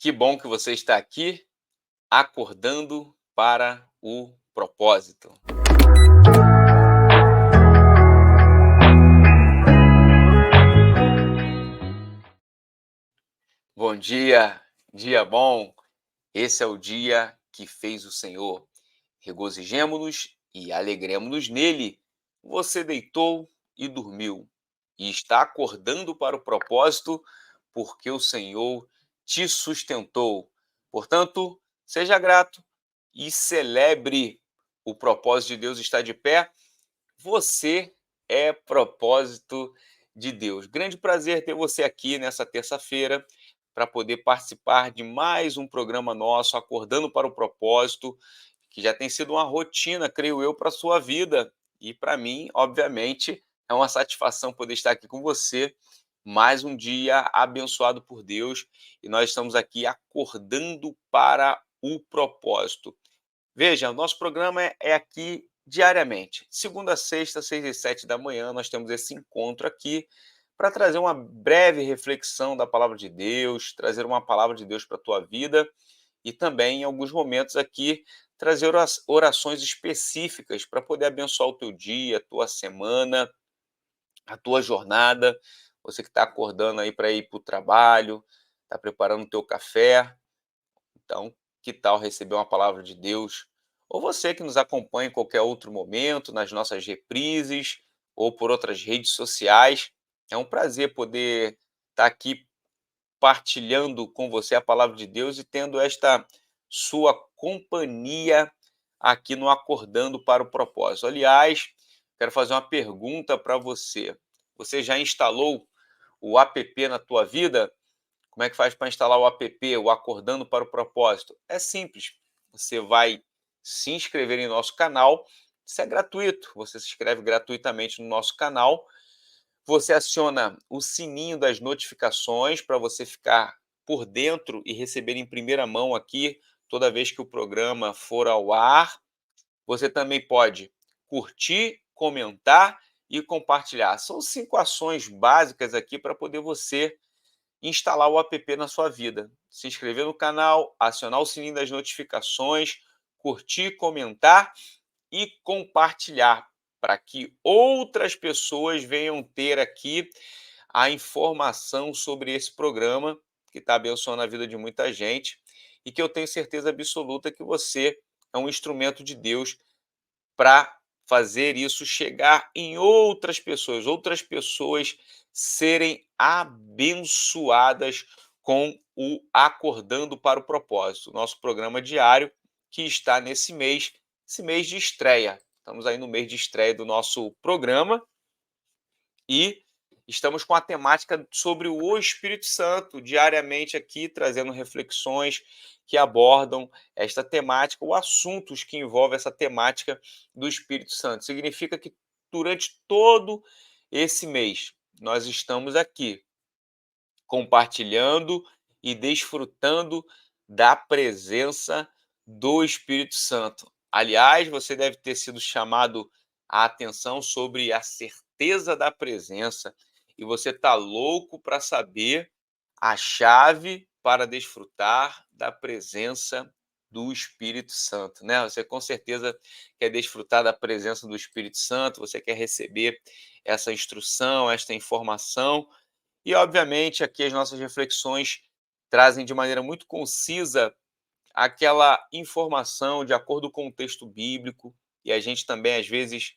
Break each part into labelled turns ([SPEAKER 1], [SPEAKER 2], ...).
[SPEAKER 1] Que bom que você está aqui, acordando para o propósito. Bom dia, dia bom. Esse é o dia que fez o Senhor. Regozijemo-nos e alegremo-nos nele. Você deitou e dormiu, e está acordando para o propósito, porque o Senhor te sustentou. Portanto, seja grato e celebre. O propósito de Deus está de pé. Você é propósito de Deus. Grande prazer ter você aqui nessa terça-feira para poder participar de mais um programa nosso, Acordando para o Propósito, que já tem sido uma rotina, creio eu, para a sua vida. E para mim, obviamente, é uma satisfação poder estar aqui com você. Mais um dia abençoado por Deus e nós estamos aqui acordando para o propósito. Veja, o nosso programa é aqui diariamente. Segunda a sexta, 6 e 7 da manhã, nós temos esse encontro aqui para trazer uma breve reflexão da palavra de Deus, trazer uma palavra de Deus para a tua vida e também, em alguns momentos aqui, trazer orações específicas para poder abençoar o teu dia, a tua semana, a tua jornada. Você que está acordando aí para ir para o trabalho, está preparando o teu café, então, que tal receber uma palavra de Deus? Ou você que nos acompanha em qualquer outro momento, nas nossas reprises ou por outras redes sociais. É um prazer poder estar aqui partilhando com você a palavra de Deus e tendo esta sua companhia aqui no Acordando para o Propósito. Aliás, quero fazer uma pergunta para você. Você já instalou o app na tua vida? Como é que faz para instalar o app, o Acordando para o Propósito? É simples. Você vai se inscrever em nosso canal. Isso é gratuito. Você se inscreve gratuitamente no nosso canal. Você aciona o sininho das notificações para você ficar por dentro e receber em primeira mão aqui toda vez que o programa for ao ar. Você também pode curtir, comentar e compartilhar. São 5 ações básicas aqui para poder você instalar o app na sua vida. Se inscrever no canal, acionar o sininho das notificações, curtir, comentar e compartilhar para que outras pessoas venham ter aqui a informação sobre esse programa que está abençoando a vida de muita gente e que eu tenho certeza absoluta que você é um instrumento de Deus para fazer isso chegar em outras pessoas serem abençoadas com o Acordando para o Propósito, nosso programa diário que está nesse mês, esse mês de estreia. Estamos aí no mês de estreia do nosso programa e estamos com a temática sobre o Espírito Santo, diariamente aqui, trazendo reflexões que abordam esta temática, ou assuntos que envolvem essa temática do Espírito Santo. Significa que durante todo esse mês nós estamos aqui compartilhando e desfrutando da presença do Espírito Santo. Aliás, você deve ter sido chamado a atenção sobre a certeza da presença e você está louco para saber a chave para desfrutar da presença do Espírito Santo, né? Você com certeza quer desfrutar da presença do Espírito Santo, você quer receber essa instrução, esta informação, e, obviamente, aqui as nossas reflexões trazem de maneira muito concisa aquela informação de acordo com o texto bíblico, e a gente também, às vezes,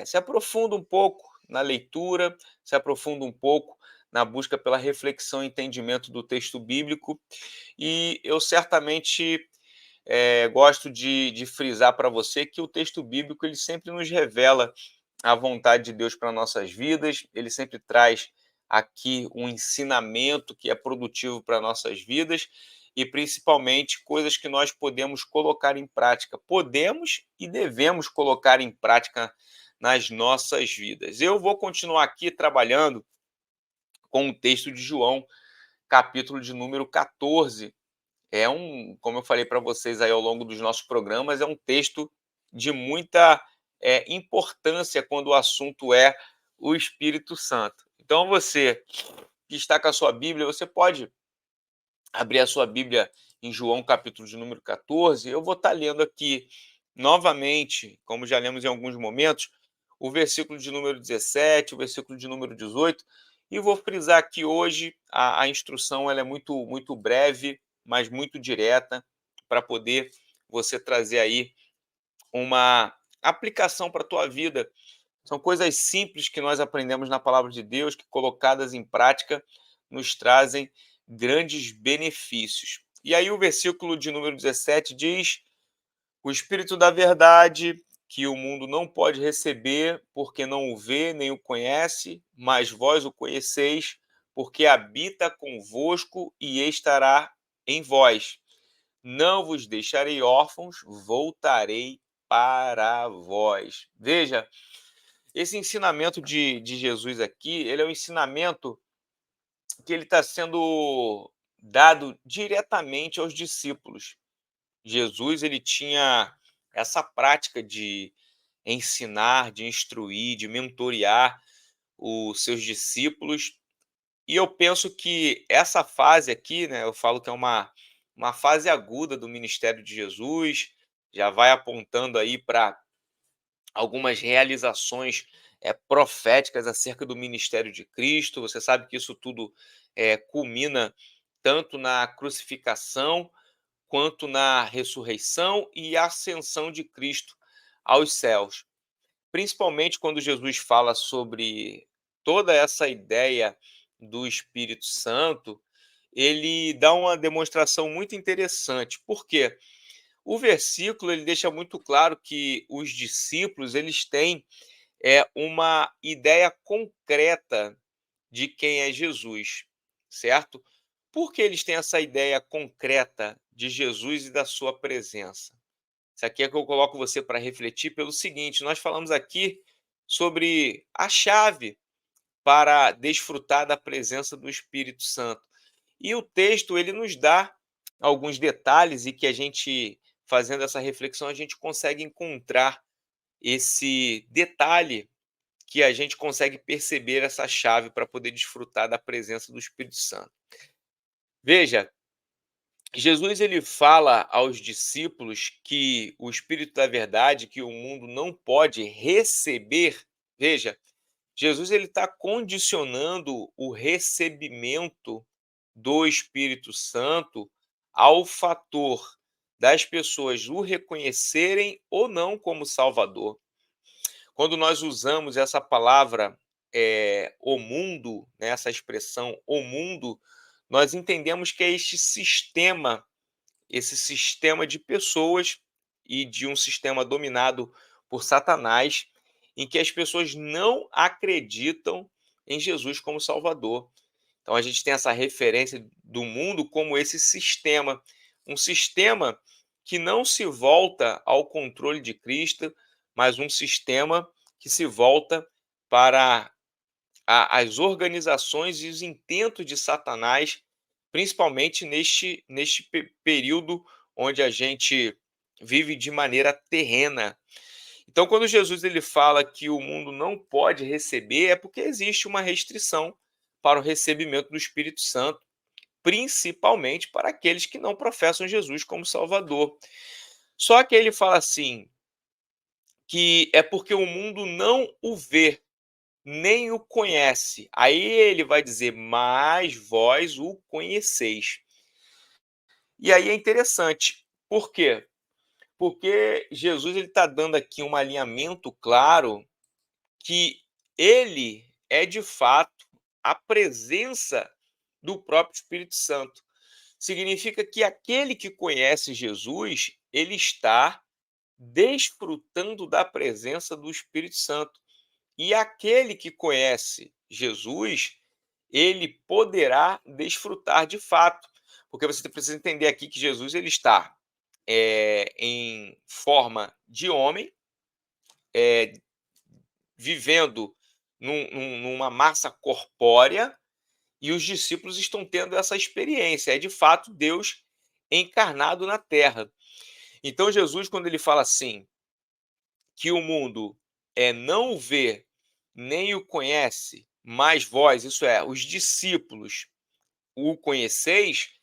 [SPEAKER 1] se aprofunda um pouco na leitura, se aprofunda um pouco na busca pela reflexão e entendimento do texto bíblico, e eu certamente gosto de frisar para você que o texto bíblico ele sempre nos revela a vontade de Deus para nossas vidas, ele sempre traz aqui um ensinamento que é produtivo para nossas vidas e principalmente coisas que nós podemos colocar em prática. Podemos e devemos colocar em prática nas nossas vidas. Eu vou continuar aqui trabalhando com o texto de João, capítulo de número 14. Como eu falei para vocês aí ao longo dos nossos programas, é um texto de muita importância quando o assunto é o Espírito Santo. Então, você que está com a sua Bíblia, você pode abrir a sua Bíblia em João, capítulo de número 14, eu vou estar lendo aqui novamente, como já lemos em alguns momentos, o versículo de número 17, o versículo de número 18, e vou frisar aqui hoje, a instrução ela é muito breve, mas muito direta, para poder você trazer aí uma aplicação para a tua vida. São coisas simples que nós aprendemos na palavra de Deus, que colocadas em prática nos trazem grandes benefícios. E aí o versículo de número 17 diz: o Espírito da verdade, que o mundo não pode receber, porque não o vê nem o conhece, mas vós o conheceis, porque habita convosco e estará em vós. Não vos deixarei órfãos, voltarei para vós. Veja, esse ensinamento de Jesus aqui, ele é um ensinamento que ele está sendo dado diretamente aos discípulos. Jesus, ele tinha essa prática de ensinar, de instruir, de mentorear os seus discípulos. E eu penso que essa fase aqui, né, eu falo que é uma fase aguda do ministério de Jesus, já vai apontando aí para algumas realizações proféticas acerca do ministério de Cristo. Você sabe que isso tudo culmina tanto na crucificação, quanto na ressurreição e ascensão de Cristo aos céus. Principalmente quando Jesus fala sobre toda essa ideia do Espírito Santo, ele dá uma demonstração muito interessante. Por quê? O versículo ele deixa muito claro que os discípulos eles têm uma ideia concreta de quem é Jesus, certo? Por que eles têm essa ideia concreta de Jesus e da sua presença? Isso aqui é que eu coloco você para refletir pelo seguinte: nós falamos aqui sobre a chave para desfrutar da presença do Espírito Santo. E o texto ele nos dá alguns detalhes e que a gente, fazendo essa reflexão, a gente consegue encontrar esse detalhe que a gente consegue perceber essa chave para poder desfrutar da presença do Espírito Santo. Veja, Jesus ele fala aos discípulos que o Espírito da verdade, que o mundo não pode receber. Veja, Jesus ele está condicionando o recebimento do Espírito Santo ao fator das pessoas o reconhecerem ou não como Salvador. Quando nós usamos essa palavra, o mundo, né, essa expressão "o mundo", nós entendemos que é este sistema, esse sistema de pessoas e de um sistema dominado por Satanás, em que as pessoas não acreditam em Jesus como Salvador. Então a gente tem essa referência do mundo como esse sistema, um sistema que não se volta ao controle de Cristo, mas um sistema que se volta para as organizações e os intentos de Satanás, principalmente neste período onde a gente vive de maneira terrena. Então, quando Jesus ele fala que o mundo não pode receber, é porque existe uma restrição para o recebimento do Espírito Santo, principalmente para aqueles que não professam Jesus como Salvador. Só que ele fala assim, que é porque o mundo não o vê, nem o conhece. Aí ele vai dizer: "Mas vós o conheceis". E aí é interessante. Por quê? Porque Jesus ele está dando aqui um alinhamento claro que ele é de fato a presença do próprio Espírito Santo. Significa que aquele que conhece Jesus, ele está desfrutando da presença do Espírito Santo. E aquele que conhece Jesus, ele poderá desfrutar de fato. Porque você precisa entender aqui que Jesus ele está em forma de homem, eh, vivendo numa massa corpórea, e os discípulos estão tendo essa experiência. É de fato Deus encarnado na terra. Então Jesus, quando ele fala assim, que o mundo não o vê, nem o conhece, mas vós, isso é, os discípulos, o conheceis,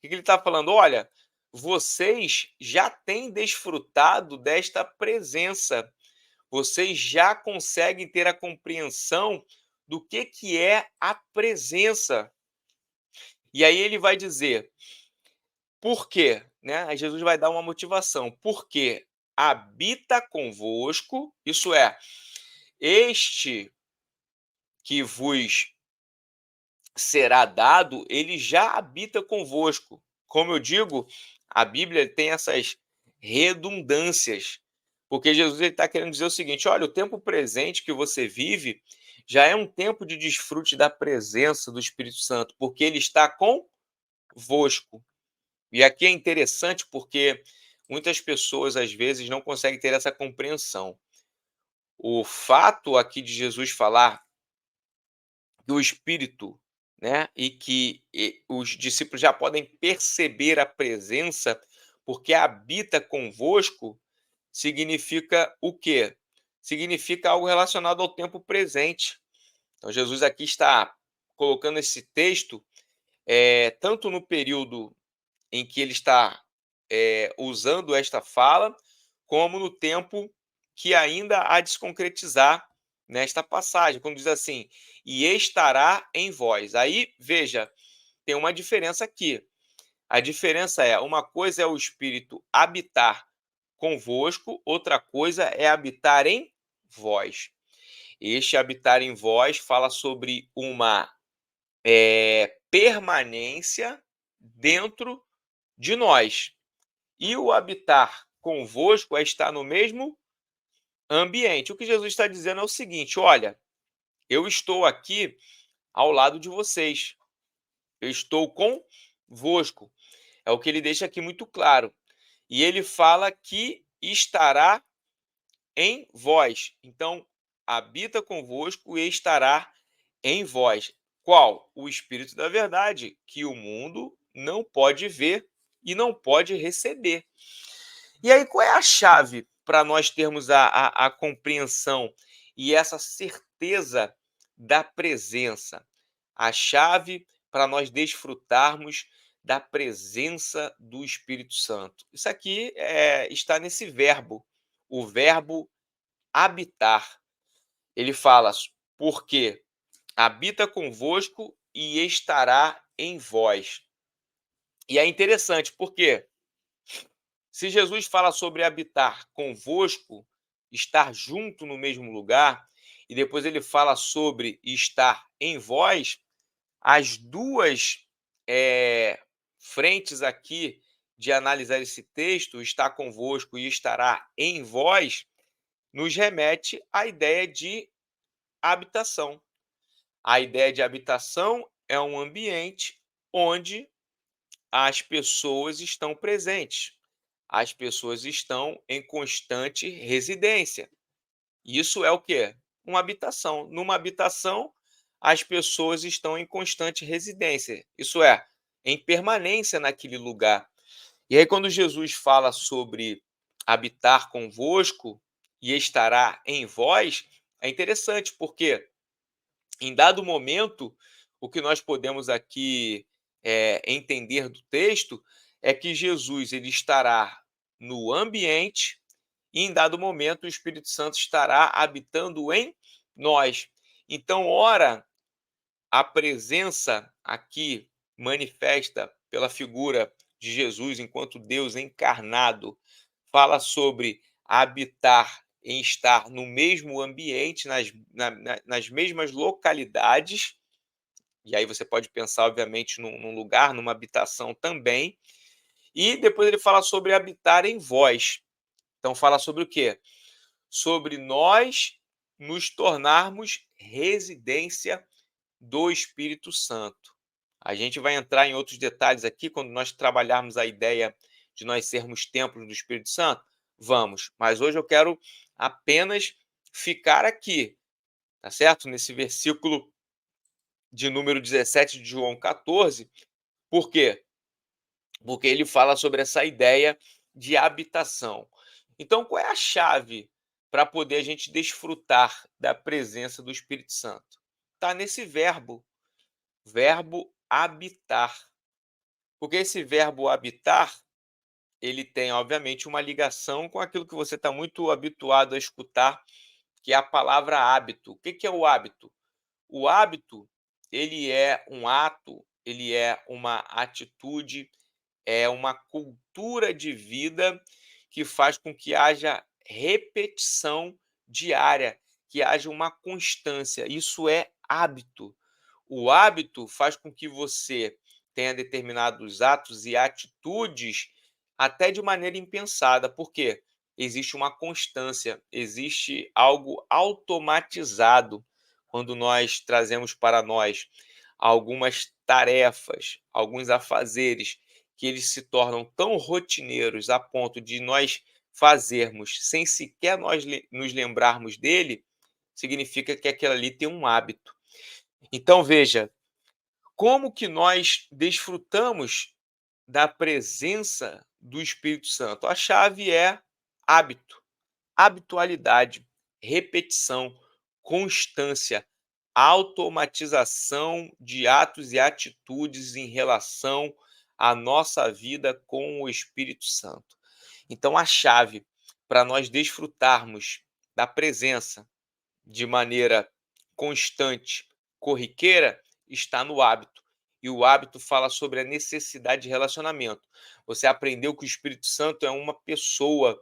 [SPEAKER 1] que ele está falando? Olha, vocês já têm desfrutado desta presença, vocês já conseguem ter a compreensão do que é a presença. E aí ele vai dizer, por quê? Né? Aí Jesus vai dar uma motivação. Porque habita convosco, isso é, este que vos será dado, ele já habita convosco. Como eu digo, a Bíblia tem essas redundâncias, porque Jesus está querendo dizer o seguinte: olha, o tempo presente que você vive já é um tempo de desfrute da presença do Espírito Santo, porque ele está convosco. E aqui é interessante porque muitas pessoas, às vezes, não conseguem ter essa compreensão. O fato aqui de Jesus falar do Espírito, né, e que os discípulos já podem perceber a presença, porque habita convosco, significa o quê? Significa algo relacionado ao tempo presente. Então, Jesus aqui está colocando esse texto, tanto no período em que ele está usando esta fala, como no tempo que ainda há de se concretizar nesta passagem, quando diz assim: e estará em vós. Aí, veja, tem uma diferença aqui. A diferença é: uma coisa é o Espírito habitar convosco, outra coisa é habitar em vós. Este habitar em vós fala sobre uma permanência dentro de nós. E o habitar convosco é estar no mesmo ambiente. O que Jesus está dizendo é o seguinte: olha, eu estou aqui ao lado de vocês, eu estou convosco. É o que ele deixa aqui muito claro. E ele fala que estará em vós. Então, habita convosco e estará em vós. Qual? O Espírito da verdade, que o mundo não pode ver e não pode receber. E aí, qual é a chave para nós termos a compreensão e essa certeza da presença? A chave para nós desfrutarmos da presença do Espírito Santo. Isso aqui está nesse verbo, o verbo habitar. Ele fala, porque habita convosco e estará em vós. E é interessante, porque se Jesus fala sobre habitar convosco, estar junto no mesmo lugar, e depois ele fala sobre estar em vós, as duas frentes aqui de analisar esse texto, estar convosco e estará em vós, nos remete à ideia de habitação. A ideia de habitação é um ambiente onde as pessoas estão presentes. As pessoas estão em constante residência. Isso é o quê? Uma habitação. Numa habitação, as pessoas estão em constante residência. Isso é, em permanência naquele lugar. E aí, quando Jesus fala sobre habitar convosco e estará em vós, é interessante, porque em dado momento, o que nós podemos aqui entender do texto é que Jesus ele estará no ambiente e, em dado momento, o Espírito Santo estará habitando em nós. Então, ora, a presença aqui manifesta pela figura de Jesus enquanto Deus encarnado fala sobre habitar em estar no mesmo ambiente, nas mesmas localidades, e aí você pode pensar, obviamente, num lugar, numa habitação também, e depois ele fala sobre habitar em vós. Então fala sobre o quê? Sobre nós nos tornarmos residência do Espírito Santo. A gente vai entrar em outros detalhes aqui quando nós trabalharmos a ideia de nós sermos templos do Espírito Santo. Vamos, mas hoje eu quero apenas ficar aqui, tá certo? Nesse versículo de número 17 de João 14. Por quê? Porque ele fala sobre essa ideia de habitação. Então, qual é a chave para poder a gente desfrutar da presença do Espírito Santo? Está nesse verbo, verbo habitar. Porque esse verbo habitar, ele tem, obviamente, uma ligação com aquilo que você está muito habituado a escutar, que é a palavra hábito. O que que é o hábito? O hábito, ele é um ato, ele é uma atitude, é uma cultura de vida que faz com que haja repetição diária, que haja uma constância. Isso é hábito. O hábito faz com que você tenha determinados atos e atitudes até de maneira impensada. Por quê? Existe uma constância, existe algo automatizado quando nós trazemos para nós algumas tarefas, alguns afazeres que eles se tornam tão rotineiros a ponto de nós fazermos sem sequer nós nos lembrarmos dele, significa que aquilo ali tem um hábito. Então veja, como que nós desfrutamos da presença do Espírito Santo? A chave é hábito, habitualidade, repetição, constância, automatização de atos e atitudes em relação à nossa vida com o Espírito Santo. Então, a chave para nós desfrutarmos da presença de maneira constante, corriqueira, está no hábito. E o hábito fala sobre a necessidade de relacionamento. Você aprendeu que o Espírito Santo é uma pessoa,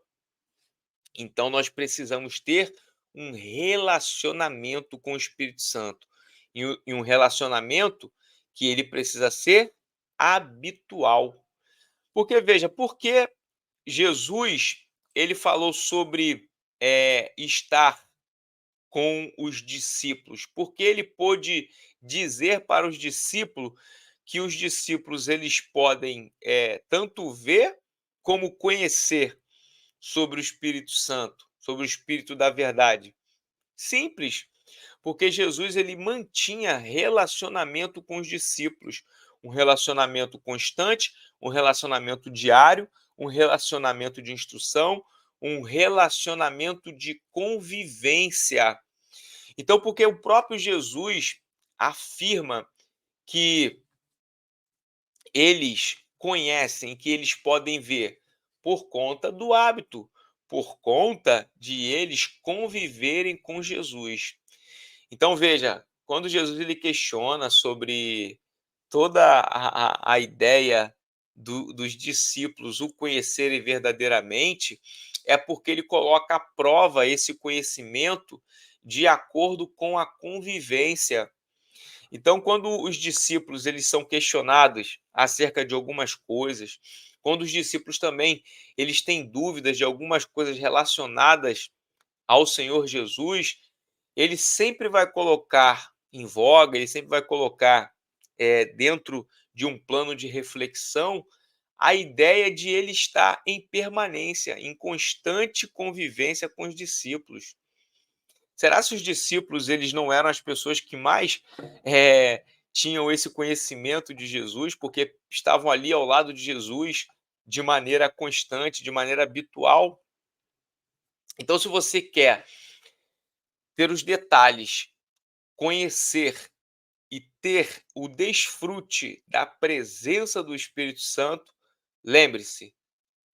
[SPEAKER 1] então nós precisamos ter um relacionamento com o Espírito Santo. E um relacionamento que ele precisa ser habitual. Porque, veja, porque Jesus ele falou sobre estar com os discípulos, porque ele pôde dizer para os discípulos que os discípulos eles podem tanto ver como conhecer sobre o Espírito Santo, sobre o Espírito da verdade. Simples, porque Jesus ele mantinha relacionamento com os discípulos, um relacionamento constante, um relacionamento diário, um relacionamento de instrução, um relacionamento de convivência. Então, porque o próprio Jesus afirma que eles conhecem, que eles podem ver por conta do hábito, por conta de eles conviverem com Jesus. Então, veja, quando Jesus ele questiona sobre toda a ideia dos discípulos o conhecerem verdadeiramente, é porque ele coloca à prova esse conhecimento de acordo com a convivência. Então, quando os discípulos eles são questionados acerca de algumas coisas, quando os discípulos também eles têm dúvidas de algumas coisas relacionadas ao Senhor Jesus, ele sempre vai colocar em voga, ele sempre vai colocar dentro de um plano de reflexão a ideia de ele estar em permanência, em constante convivência com os discípulos. Será se os discípulos eles não eram as pessoas que mais tinham esse conhecimento de Jesus, porque estavam ali ao lado de Jesus de maneira constante, de maneira habitual? Então, se você quer ter os detalhes, conhecer e ter o desfrute da presença do Espírito Santo, lembre-se,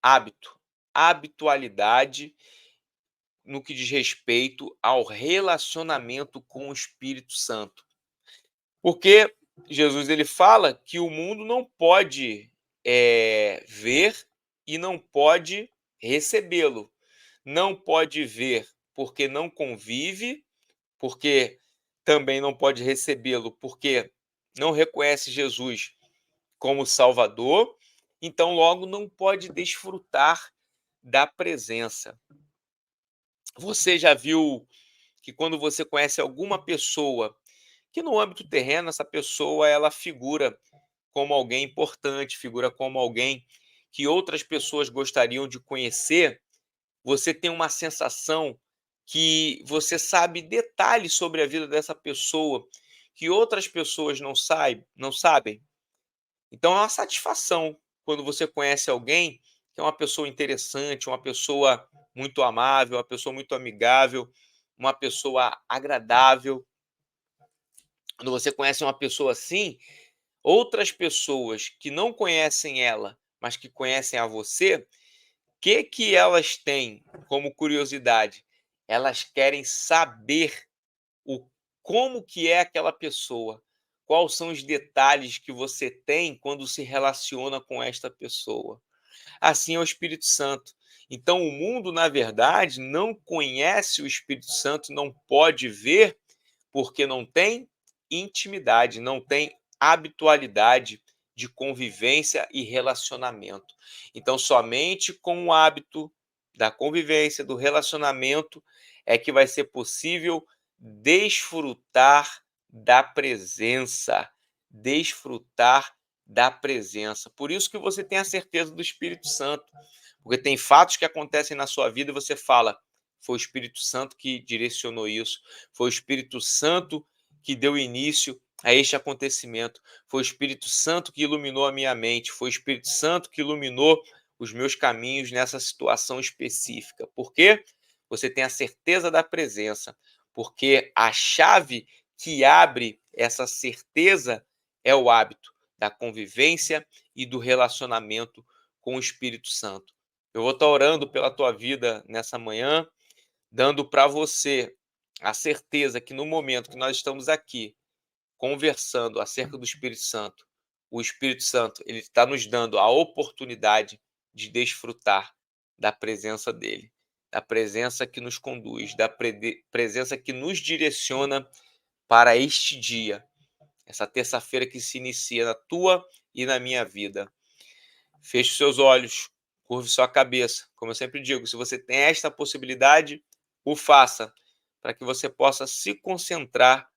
[SPEAKER 1] hábito, habitualidade no que diz respeito ao relacionamento com o Espírito Santo. Porque Jesus ele fala que o mundo não pode ver e não pode recebê-lo. Não pode ver porque não convive, porque também não pode recebê-lo porque não reconhece Jesus como Salvador, então logo não pode desfrutar da presença. Você já viu que quando você conhece alguma pessoa que no âmbito terreno essa pessoa ela figura como alguém importante, figura como alguém que outras pessoas gostariam de conhecer, você tem uma sensação que você sabe detalhes sobre a vida dessa pessoa que outras pessoas não sabem. Então é uma satisfação quando você conhece alguém que é uma pessoa interessante, uma pessoa muito amável, uma pessoa muito amigável, uma pessoa agradável. Quando você conhece uma pessoa assim, outras pessoas que não conhecem ela, mas que conhecem a você, que elas têm como curiosidade? Elas querem saber o como que é aquela pessoa, quais são os detalhes que você tem quando se relaciona com esta pessoa. Assim é o Espírito Santo. Então o mundo, na verdade, não conhece o Espírito Santo, não pode ver, porque não tem intimidade, não tem habitualidade de convivência e relacionamento. Então, somente com o hábito da convivência, do relacionamento, é que vai ser possível desfrutar da presença, desfrutar da presença. Por isso que você tem a certeza do Espírito Santo, porque tem fatos que acontecem na sua vida e você fala: foi o Espírito Santo que direcionou isso, foi o Espírito Santo que deu início a este acontecimento, foi o Espírito Santo que iluminou a minha mente, foi o Espírito Santo que iluminou os meus caminhos nessa situação específica. Por quê? Você tem a certeza da presença, porque a chave que abre essa certeza é o hábito da convivência e do relacionamento com o Espírito Santo. Eu vou estar orando pela tua vida nessa manhã, dando para você a certeza que no momento que nós estamos aqui conversando acerca do Espírito Santo, o Espírito Santo ele está nos dando a oportunidade de desfrutar da presença dele, da presença que nos conduz, da presença que nos direciona para este dia, essa terça-feira que se inicia na tua e na minha vida. Feche seus olhos, curve sua cabeça. Como eu sempre digo, se você tem esta possibilidade, o faça, para que você possa se concentrar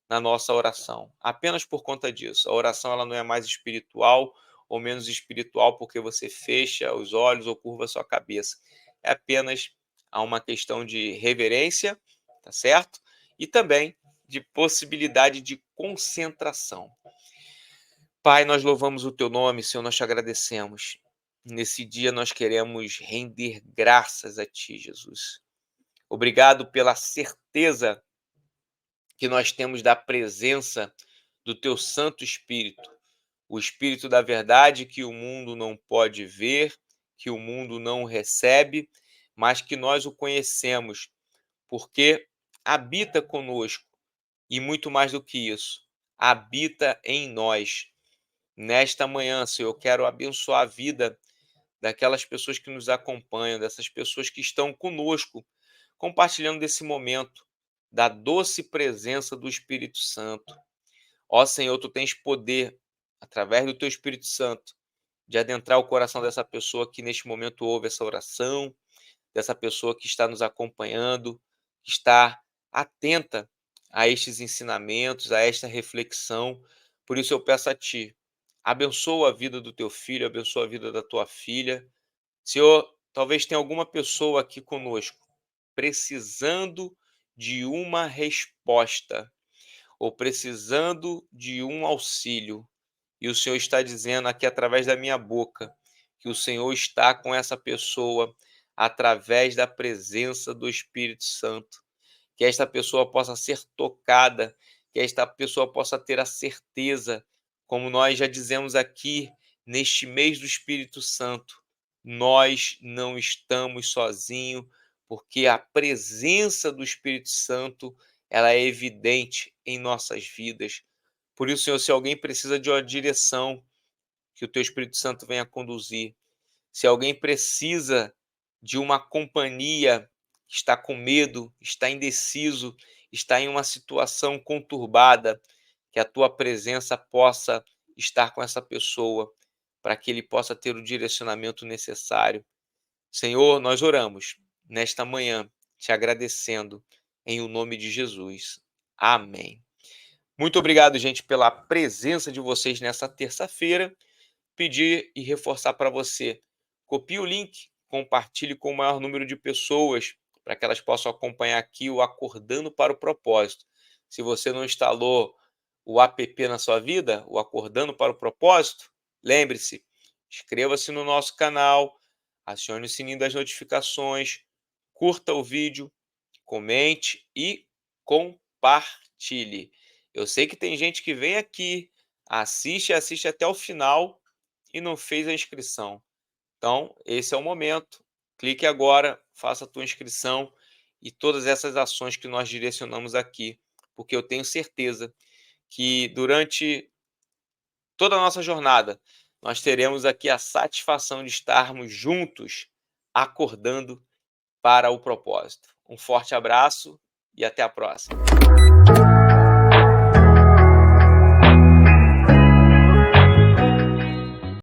[SPEAKER 1] na nossa oração. Apenas por conta disso. A oração ela não é mais espiritual ou menos espiritual porque você fecha os olhos ou curva sua cabeça. É apenas uma questão de reverência, tá certo? E também de possibilidade de concentração. Pai, nós louvamos o teu nome, Senhor, nós te agradecemos. Nesse dia nós queremos render graças a ti, Jesus. Obrigado pela certeza que nós temos da presença do teu Santo Espírito, o Espírito da verdade que o mundo não pode ver, que o mundo não recebe, mas que nós o conhecemos, porque habita conosco e muito mais do que isso, habita em nós. Nesta manhã, Senhor, eu quero abençoar a vida daquelas pessoas que nos acompanham, dessas pessoas que estão conosco, compartilhando desse momento, da doce presença do Espírito Santo. Ó Senhor, tu tens poder, através do teu Espírito Santo, de adentrar o coração dessa pessoa que neste momento ouve essa oração, dessa pessoa que está nos acompanhando, que está atenta a estes ensinamentos, a esta reflexão. Por isso eu peço a ti, abençoa a vida do teu filho, abençoa a vida da tua filha. Senhor, talvez tenha alguma pessoa aqui conosco precisando de uma resposta ou precisando de um auxílio. E o Senhor está dizendo aqui através da minha boca que o Senhor está com essa pessoa através da presença do Espírito Santo. Que esta pessoa possa ser tocada, que esta pessoa possa ter a certeza, como nós já dizemos aqui neste mês do Espírito Santo, nós não estamos sozinhos, porque a presença do Espírito Santo ela é evidente em nossas vidas. Por isso, Senhor, se alguém precisa de uma direção, que o teu Espírito Santo venha conduzir. Se alguém precisa de uma companhia, está com medo, está indeciso, está em uma situação conturbada, que a tua presença possa estar com essa pessoa, para que ele possa ter o direcionamento necessário. Senhor, nós oramos nesta manhã, te agradecendo em o nome de Jesus. Amém. Muito obrigado, gente, pela presença de vocês nessa terça-feira. Pedir e reforçar para você: copie o link, compartilhe com o maior número de pessoas, para que elas possam acompanhar aqui o Acordando para o Propósito. Se você não instalou o app na sua vida, o Acordando para o Propósito, lembre-se, inscreva-se no nosso canal, acione o sininho das notificações, curta o vídeo, comente e compartilhe. Eu sei que tem gente que vem aqui, assiste até o final e não fez a inscrição. Então, esse é o momento. Clique agora, faça a tua inscrição e todas essas ações que nós direcionamos aqui, porque eu tenho certeza que durante toda a nossa jornada nós teremos aqui a satisfação de estarmos juntos, acordando para o propósito. Um forte abraço e até a próxima.